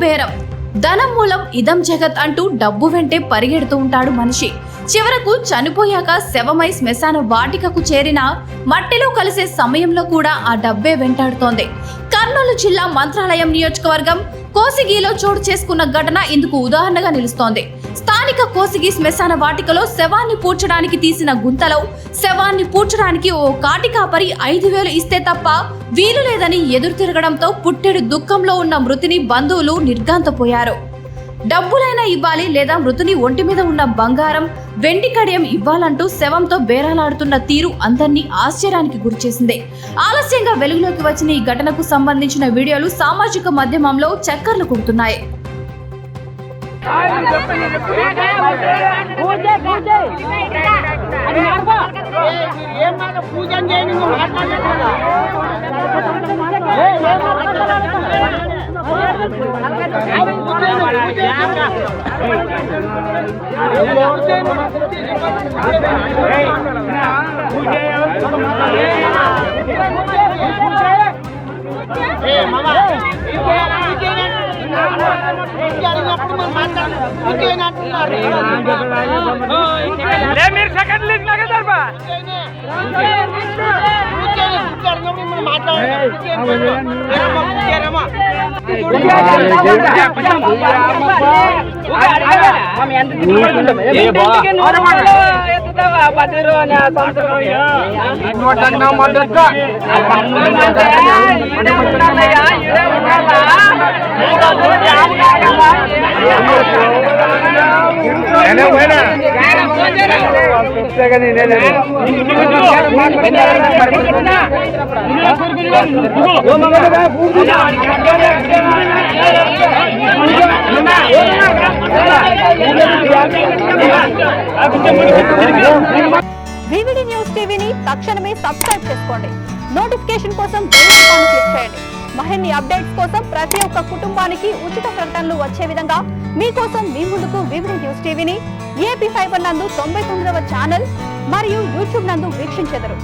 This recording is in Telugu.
బేరం. ధనం మూలం ఇదం జగత్ అంటూ డబ్బు వెంటే పరిగెడుతూ ఉంటాడు మనిషి. చివరకు చనిపోయాక శవమై శ్మశాన వాటికకు చేరిన మట్టిలో కలిసే సమయంలో కూడా ఆ డబ్బే వెంటాడుతోంది. కర్నూలు జిల్లా మంత్రాలయం నియోజకవర్గం కోసిగిలో చోటు చేసుకున్న ఘటన ఇందుకు ఉదాహరణగా నిలుస్తోంది. స్థానిక కోసిగి శ్మశాన వాటికలో శవాన్ని పూడ్చడానికి తీసిన గుంతలో శవాన్ని పూడ్చడానికి ఓ కాటికాపరి 5,000 ఇస్తే తప్ప వీలు లేదని ఎదురు తిరగడంతో పుట్టెడు దుఃఖంలో ఉన్న మృతిని బంధువులు నిర్ఘాంతపోయారు. డబ్బులైనా ఇవ్వాలి లేదా మృతుని ఒంటి మీద ఉన్న బంగారం, వెండి కడియం ఇవ్వాలంటూ శవంతో బేరాలాడుతున్న తీరు అందరినీ ఆశ్చర్యానికి గురిచేసింది. ఆలస్యంగా వెలుగులోకి వచ్చిన ఈ ఘటనకు సంబంధించిన వీడియోలు సామాజిక మాధ్యమంలో చక్కర్లు కొడుతున్నాయి. వివిడి న్యూస్ టీవీని తక్షణమే సబ్స్క్రైబ్ చేసుకోండి. నోటిఫికేషన్ కోసం బెల్ ఐకాన్ క్లిక్ చేయండి. మరిన్ని అప్డేట్స్ కోసం ప్రతి ఒక్క కుటుంబానికి ఉచిత ప్రకటనలు వచ్చే విధంగా మీకోసం మీ ముందుకు వివిడి న్యూస్ టీవీని AP ఫైబర్ నందు 99వ ఛానల్ మరియు యూట్యూబ్ నందు వీక్షించెదరు.